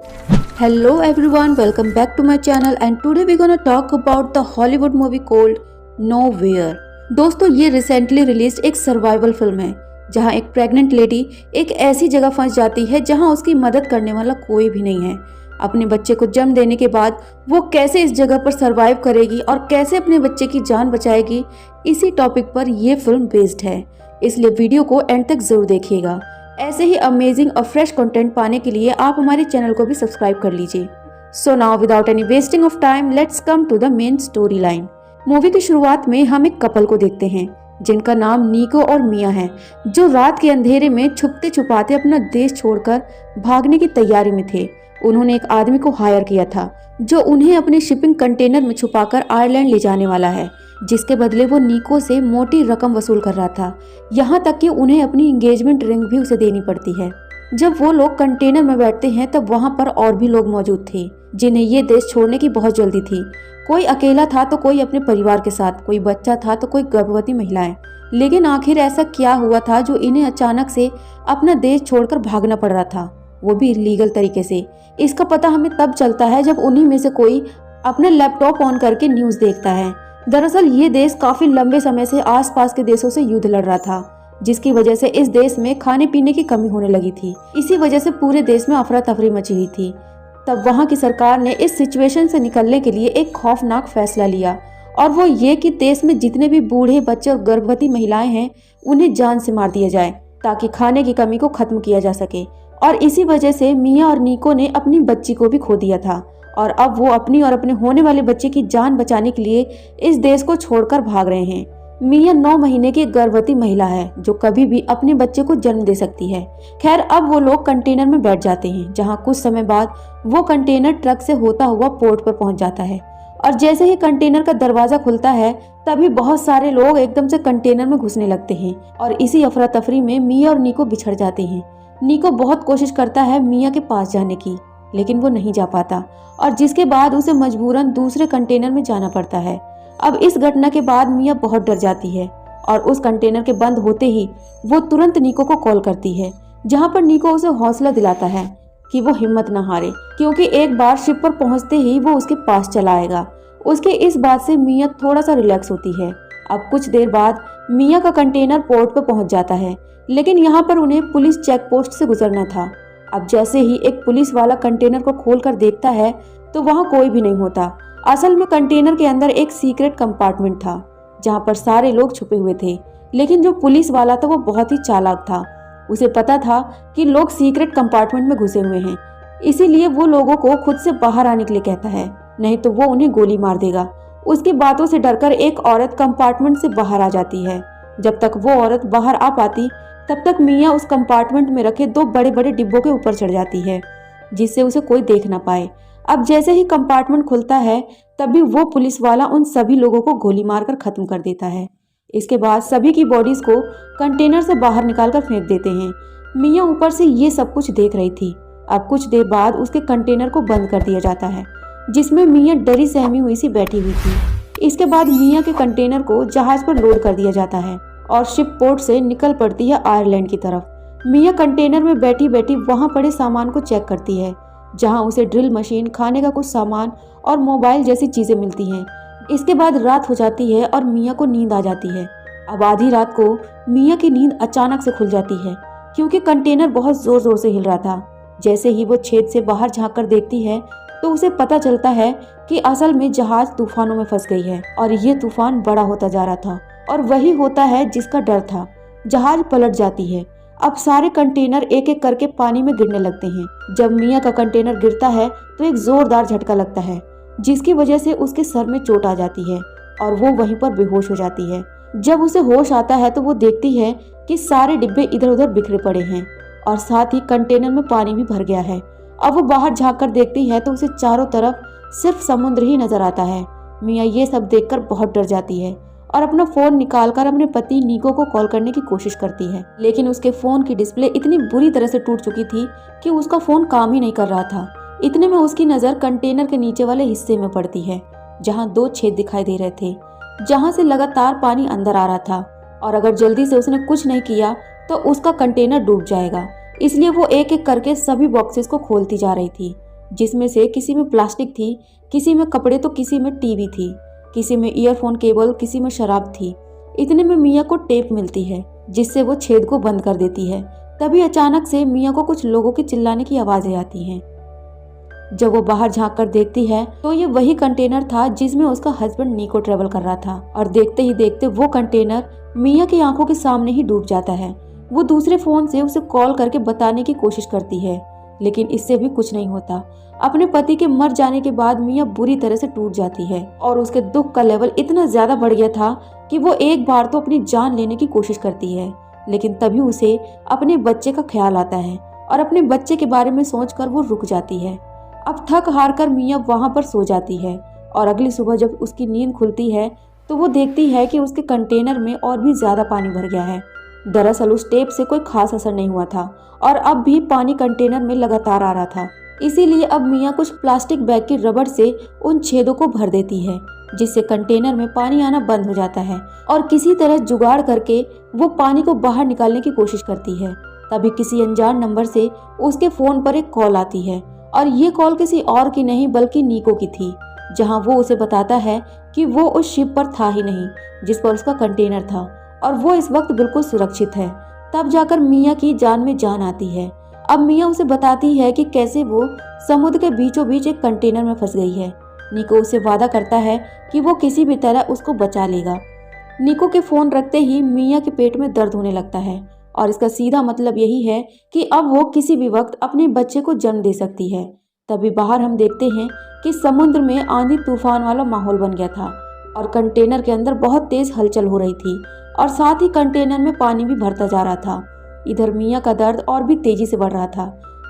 Hello everyone, welcome back to my channel and today we're gonna talk about the Hollywood movie called Nowhere। दोस्तों ये recently release एक survival film है जहां एक pregnant lady एक ऐसी जगह फंस जाती है जहां उसकी मदद करने वाला कोई भी नहीं है। अपने बच्चे को जन्म देने के बाद वो कैसे इस जगह पर सरवाइव करेगी और कैसे अपने बच्चे की जान बचाएगी, इसी टॉपिक पर ये फिल्म बेस्ड है, इसलिए वीडियो को एंड तक जरूर देखिएगा। ऐसे ही अमेजिंग और फ्रेश कंटेंट पाने के लिए आप हमारे चैनल को भी सब्सक्राइब कर लीजिए। So now without any wasting of time let's come to the main story line. Movie की शुरुआत में हम एक कपल को देखते हैं जिनका नाम निको और मिया है, जो रात के अंधेरे में छुपते छुपाते अपना देश छोड़कर भागने की तैयारी में थे। उन्होंने एक आदमी को हायर किया था जो उन्हें अपने शिपिंग कंटेनर में छुपाकर आयरलैंड ले जाने वाला है, जिसके बदले वो निको से मोटी रकम वसूल कर रहा था। यहाँ तक कि उन्हें अपनी एंगेजमेंट रिंग भी उसे देनी पड़ती है। जब वो लोग कंटेनर में बैठते हैं तब वहाँ पर और भी लोग मौजूद थे जिन्हें ये देश छोड़ने की बहुत जल्दी थी। कोई अकेला था तो कोई अपने परिवार के साथ, कोई बच्चा था तो कोई गर्भवती महिलाएं। लेकिन आखिर ऐसा क्या हुआ था जो इन्हें अचानक से अपना देश छोड़कर भागना पड़ रहा था, वो भी इलीगल तरीके से। इसका पता हमें तब चलता है जब उन्हीं में से कोई अपना लैपटॉप ऑन करके न्यूज देखता है। दरअसल ये देश काफी लंबे समय से आसपास के देशों से युद्ध लड़ रहा था, जिसकी वजह से इस देश में खाने पीने की कमी होने लगी थी। इसी वजह से पूरे देश में अफरा तफरी मची हुई थी। तब वहाँ की सरकार ने इस सिचुएशन से निकलने के लिए एक खौफनाक फैसला लिया, और वो ये कि देश में जितने भी बूढ़े बच्चे और गर्भवती महिलाएं हैं उन्हें जान से मार दिया जाए ताकि खाने की कमी को खत्म किया जा सके। और इसी वजह से मिया और निको ने अपनी बच्ची को भी खो दिया था, और अब वो अपनी और अपने होने वाले बच्चे की जान बचाने के लिए इस देश को छोड़कर भाग रहे हैं। मिया 9 महीने की गर्भवती महिला है जो कभी भी अपने बच्चे को जन्म दे सकती है। खैर अब वो लोग कंटेनर में बैठ जाते हैं, जहां कुछ समय बाद वो कंटेनर ट्रक से होता हुआ पोर्ट पर पहुंच जाता है। और जैसे ही कंटेनर का दरवाजा खुलता है तभी बहुत सारे लोग एकदम से कंटेनर में घुसने लगते हैं, और इसी अफरा तफरी में मिया और निको बिछड़ जाते हैं। निको बहुत कोशिश करता है मिया के पास जाने की, लेकिन वो नहीं जा पाता, और जिसके बाद उसे मजबूरन दूसरे कंटेनर में जाना पड़ता है। अब इस घटना के बाद मिया बहुत डर जाती है, और उस कंटेनर के बंद होते ही वो तुरंत निको को कॉल करती है, जहां पर निको उसे हौसला दिलाता है कि वो हिम्मत न हारे, क्योंकि एक बार शिप पर पहुंचते ही वो उसके पास चला आएगा। उसके इस बात से मिया थोड़ा सा रिलैक्स होती है। अब कुछ देर बाद मिया का कंटेनर पोर्ट पर पहुंच जाता है, लेकिन यहाँ पर उन्हें पुलिस चेक पोस्ट से गुजरना था। अब जैसे ही एक पुलिस वाला कंटेनर को खोलकर देखता है तो वहाँ कोई भी नहीं होता। असल में कंटेनर के अंदर एक सीक्रेट कंपार्टमेंट था जहाँ पर सारे लोग छुपे हुए थे, लेकिन जो पुलिस वाला था वो बहुत ही चालाक था। उसे पता था कि लोग सीक्रेट कंपार्टमेंट में घुसे हुए हैं, इसीलिए वो लोगों को खुद से बाहर आने के लिए कहता है, नहीं तो वो उन्हें गोली मार देगा। उसकी बातों से डरकर एक औरत कंपार्टमेंट से बाहर आ जाती है। जब तक वो औरत बाहर आ पाती तब तक मिया उस कंपार्टमेंट में रखे 2 बड़े बड़े डिब्बों के ऊपर चढ़ जाती है, जिससे उसे कोई देख ना पाए। अब जैसे ही कंपार्टमेंट खुलता है तभी वो पुलिस वाला उन सभी लोगों को गोली मारकर खत्म कर देता है। इसके बाद सभी की बॉडीज को कंटेनर से बाहर निकालकर फेंक देते हैं। मिया ऊपर से ये सब कुछ देख रही थी। अब कुछ देर बाद उसके कंटेनर को बंद कर दिया जाता है, जिसमें मिया डरी सहमी हुई सी बैठी हुई थी। इसके बाद मिया के कंटेनर को जहाज पर लोड कर दिया जाता है और शिप पोर्ट से निकल पड़ती है आयरलैंड की तरफ। मिया कंटेनर में बैठी बैठी वहां पड़े सामान को चेक करती है, जहां उसे ड्रिल मशीन, खाने का कुछ सामान और मोबाइल जैसी चीजें मिलती हैं। इसके बाद रात हो जाती है और मिया को नींद आ जाती है। अब आधी रात को मिया की नींद अचानक से खुल जाती है, क्योंकि कंटेनर बहुत जोर जोर से हिल रहा था। जैसे ही वो छेद से बाहर झांक कर देखती है तो उसे पता चलता है कि असल में जहाज तूफानों में फंस गई है, और ये तूफान बड़ा होता जा रहा था, और वही होता है जिसका डर था। जहाज पलट जाती है। अब सारे कंटेनर एक एक करके पानी में गिरने लगते हैं। जब मिया का कंटेनर गिरता है तो एक जोरदार झटका लगता है, जिसकी वजह से उसके सर में चोट आ जाती है और वो वहीं पर बेहोश हो जाती है। जब उसे होश आता है तो वो देखती है कि सारे डिब्बे इधर उधर बिखरे पड़े हैं, और साथ ही कंटेनर में पानी भी भर गया है। अब वो बाहर झांक कर देखती है तो उसे चारों तरफ सिर्फ समुद्र ही नजर आता है। मिया ये सब देखकर बहुत डर जाती है और अपना फोन निकालकर अपने पति निको को कॉल करने की कोशिश करती है, लेकिन उसके फोन की डिस्प्ले इतनी बुरी तरह से टूट चुकी थी कि उसका फोन काम ही नहीं कर रहा था। इतने में उसकी नजर कंटेनर के नीचे वाले हिस्से में पड़ती है, जहां 2 छेद दिखाई दे रहे थे, जहां से लगातार पानी अंदर आ रहा था, और अगर जल्दी से उसने कुछ नहीं किया तो उसका कंटेनर डूब जाएगा। इसलिए वो एक एक करके सभी बॉक्सेस को खोलती जा रही थी। जिसमें से किसी में प्लास्टिक थी, किसी में कपड़े तो किसी में टीवी थी, किसी में ईयरफोन केबल, किसी में शराब थी। इतने में मिया को टेप मिलती है जिससे वो छेद को बंद कर देती है। तभी अचानक से मिया को कुछ लोगों के चिल्लाने की आवाजें आती हैं। जब वो बाहर झांक कर देखती है तो ये वही कंटेनर था जिसमें उसका हस्बैंड निको ट्रेवल कर रहा था। और देखते ही देखते वो कंटेनर मिया की आंखों के सामने ही डूब जाता है। वो दूसरे फोन से उसे कॉल करके बताने की कोशिश करती है, लेकिन इससे भी कुछ नहीं होता। अपने पति के मर जाने के बाद मिया बुरी तरह से टूट जाती है और उसके दुख का लेवल इतना ज्यादा बढ़ गया था कि वो एक बार तो अपनी जान लेने की कोशिश करती है, लेकिन तभी उसे अपने बच्चे का ख्याल आता है और अपने बच्चे के बारे में सोचकर वो रुक जाती है। अब थक हार कर मिया वहां पर सो जाती है और अगली सुबह जब उसकी नींद खुलती है तो वो देखती है कि उसके कंटेनर में और भी ज्यादा पानी भर गया है। दरअसल उस टेप से कोई खास असर नहीं हुआ था और अब भी पानी कंटेनर में लगातार आ रहा था। इसीलिए अब मिया कुछ प्लास्टिक बैग की रबड़ से उन छेदों को भर देती है, जिससे कंटेनर में पानी आना बंद हो जाता है और किसी तरह जुगाड़ करके वो पानी को बाहर निकालने की कोशिश करती है। तभी किसी अनजान नंबर से उसके फोन पर एक कॉल आती है और ये कॉल किसी और की नहीं बल्कि निको की थी, जहां वो उसे बताता है कि वो उस शिप पर था ही नहीं जिस पर उसका कंटेनर था और वो इस वक्त बिल्कुल सुरक्षित है। तब जाकर मिया की जान में जान आती है। अब मिया उसे बताती है कि कैसे वो समुद्र के बीचों बीच एक कंटेनर में फंस गई है। निको उससे वादा करता है कि वो किसी भी तरह उसको बचा लेगा। निको के फोन रखते ही मिया के पेट में दर्द होने लगता है और इसका सीधा मतलब यही है कि अब वो किसी भी वक्त अपने बच्चे को जन्म दे सकती है। तभी बाहर हम देखते हैं कि समुद्र में आंधी तूफान वाला माहौल बन गया था और कंटेनर के अंदर बहुत तेज हलचल हो रही थी और साथ ही कंटेनर में पानी भी भरता जा रहा था। इधर मिया का दर्द और भी तेजी से बढ़ रहा था।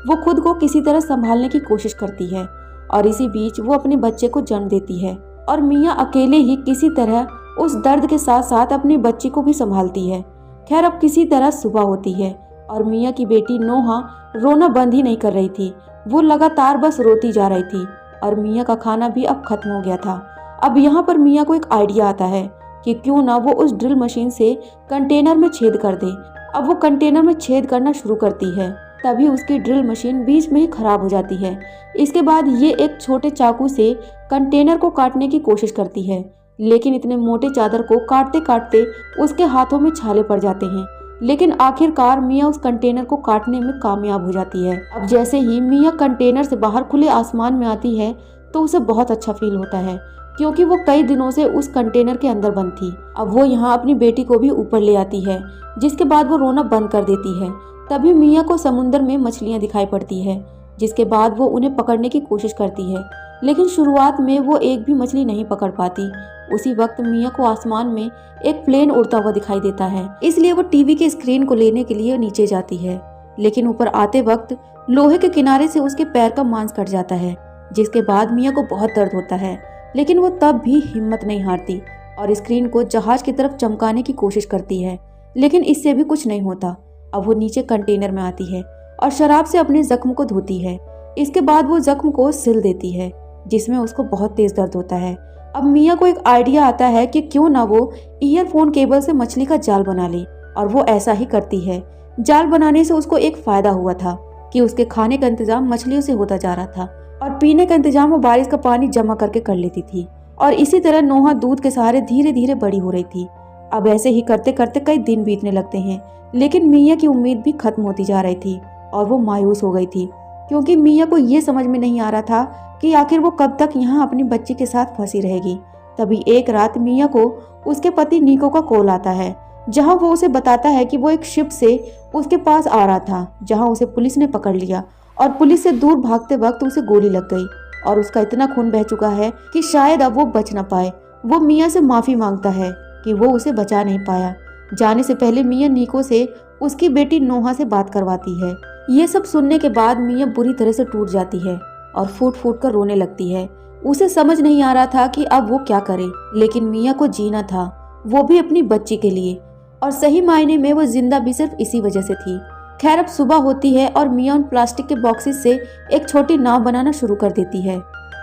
वो खुद को किसी तरह संभालने की कोशिश करती है और इसी बीच वो अपने बच्चे को जन्म देती है और मिया अकेले ही किसी तरह उस दर्द के साथ साथ अपनी बच्ची को भी संभालती है। खैर अब किसी तरह सुबह होती है और मिया की बेटी नोहा रोना बंद ही नहीं कर रही थी। वो लगातार बस रोती जा रही थी और मिया का खाना भी अब खत्म हो गया था। अब यहाँ पर मिया को एक आइडिया आता है कि क्यों ना वो उस ड्रिल मशीन से कंटेनर में छेद कर दे। अब वो कंटेनर में छेद करना शुरू करती है, तभी उसकी ड्रिल मशीन बीच में ही खराब हो जाती है। इसके बाद ये एक छोटे चाकू से कंटेनर को काटने की कोशिश करती है, लेकिन इतने मोटे चादर को काटते काटते उसके हाथों में छाले पड़ जाते हैं। लेकिन आखिरकार मिया उस कंटेनर को काटने में कामयाब हो जाती है। अब जैसे ही मिया कंटेनर से बाहर खुले आसमान में आती है तो उसे बहुत अच्छा फील होता है, क्योंकि वो कई दिनों से उस कंटेनर के अंदर बंद थी। अब वो यहाँ अपनी बेटी को भी ऊपर ले आती है, जिसके बाद वो रोना बंद कर देती है। तभी मिया को समुद्र में मछलियाँ दिखाई पड़ती है, जिसके बाद वो उन्हें पकड़ने की कोशिश करती है, लेकिन शुरुआत में वो एक भी मछली नहीं पकड़ पाती। उसी वक्त मिया को आसमान में एक प्लेन उड़ता हुआ दिखाई देता है, इसलिए वो टीवी के स्क्रीन को लेने के लिए नीचे जाती है, लेकिन ऊपर आते वक्त लोहे के किनारे से उसके पैर का मांस कट जाता है, जिसके बाद मिया को बहुत दर्द होता है। लेकिन वो तब भी हिम्मत नहीं हारती और स्क्रीन को जहाज की तरफ चमकाने की कोशिश करती है, लेकिन इससे भी कुछ नहीं होता। अब वो नीचे कंटेनर में आती है और शराब से अपने जख्म को धोती है। इसके बाद वो जख्म को सिल देती है, जिसमें उसको बहुत तेज दर्द होता है। अब मिया को एक आइडिया आता है कि क्यों ना वो ईयरफोन केबल से मछली का जाल बना ले, और वो ऐसा ही करती है। जाल बनाने से उसको एक फायदा हुआ था कि उसके खाने का इंतजाम मछलियों से होता जा रहा था और पीने का इंतजाम वो बारिश का पानी जमा करके कर लेती थी। और इसी तरह नोहा दूध के सहारे धीरे धीरे बड़ी हो रही थी। अब ऐसे ही करते करते कई दिन बीतने लगते हैं, लेकिन मिया की उम्मीद भी खत्म होती जा रही थी और वो मायूस हो गई थी, क्योंकि मिया को ये समझ में नहीं आ रहा था कि आखिर वो कब तक यहाँ अपनी बच्ची के साथ फंसी रहेगी। तभी एक रात मिया को उसके पति निको का कॉल आता है, जहाँ वो उसे बताता है कि वो एक शिप से उसके पास आ रहा था, जहाँ उसे पुलिस ने पकड़ लिया और पुलिस से दूर भागते वक्त उसे गोली लग गई और उसका इतना खून बह चुका है कि शायद अब वो बच ना पाए। वो मिया से माफी मांगता है कि वो उसे बचा नहीं पाया। जाने से पहले मिया निको से उसकी बेटी नोहा से बात करवाती है। ये सब सुनने के बाद मिया बुरी तरह से टूट जाती है और फूट फूट कर रोने लगती है। उसे समझ नहीं आ रहा था कि अब वो क्या करे, लेकिन मिया को जीना था, वो भी अपनी बच्ची के लिए, और सही मायने में वो जिंदा भी सिर्फ इसी वजह से थी। खैर अब सुबह होती है और मिया उन प्लास्टिक के बॉक्सेस से एक छोटी नाव बनाना शुरू कर देती है,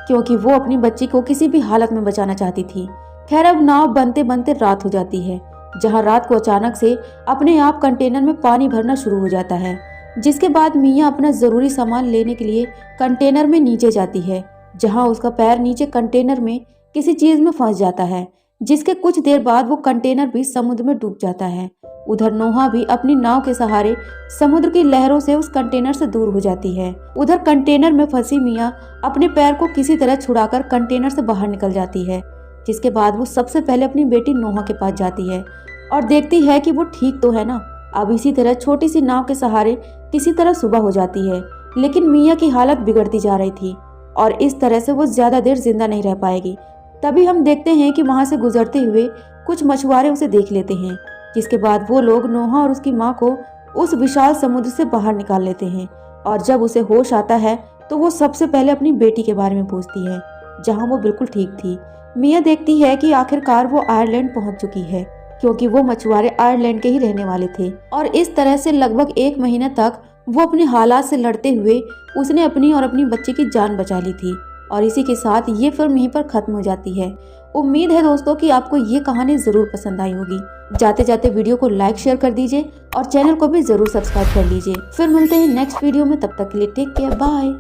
क्योंकि वो अपनी बच्ची को किसी भी हालत में बचाना चाहती थी। खैर अब नाव बनते बनते रात हो जाती है, जहाँ रात को अचानक से अपने आप कंटेनर में पानी भरना शुरू हो जाता है जिसके बाद मिया अपना ज़रूरी सामान लेने के लिए कंटेनर में नीचे जाती है, जहां उसका पैर नीचे कंटेनर में किसी चीज़ में फंस जाता है, जिसके कुछ देर बाद वो कंटेनर भी समुद्र में डूब जाता है। उधर नोहा भी अपनी नाव के सहारे समुद्र की लहरों से उस कंटेनर से दूर हो जाती है। उधर कंटेनर में फंसी मिया अपने पैर को किसी तरह छुड़ाकर कंटेनर से बाहर निकल जाती है, जिसके बाद वो सबसे पहले अपनी बेटी नोहा के पास जाती है और देखती है कि वो ठीक तो है ना। अब इसी तरह छोटी सी नाव के सहारे किसी तरह सुबह हो जाती है, लेकिन मिया की हालत बिगड़ती जा रही थी और इस तरह से वो ज्यादा देर जिंदा नहीं रह पाएगी। तभी हम देखते हैं कि वहां से गुजरते हुए कुछ मछुआरे उसे देख लेते हैं, जिसके बाद वो लोग नोहा और उसकी माँ को उस विशाल समुद्र से बाहर निकाल लेते हैं। और जब उसे होश आता है तो वो सबसे पहले अपनी बेटी के बारे में पूछती है, जहाँ वो बिल्कुल ठीक थी। मिया देखती है कि आखिरकार वो आयरलैंड पहुंच चुकी है, क्योंकि वो मछुआरे आयरलैंड के ही रहने वाले थे। और इस तरह से लगभग 1 महीने तक वो अपने हालात से लड़ते हुए उसने अपनी और अपनी बच्ची की जान बचा ली थी। और इसी के साथ ये फिल्म यहीं पर खत्म हो जाती है। उम्मीद है दोस्तों कि आपको ये कहानी जरूर पसंद आई होगी। जाते जाते वीडियो को लाइक शेयर कर दीजिए और चैनल को भी जरूर सब्सक्राइब कर लीजिए। फिर मिलते हैं नेक्स्ट वीडियो में, तब तक के लिए टेक केयर, बाय।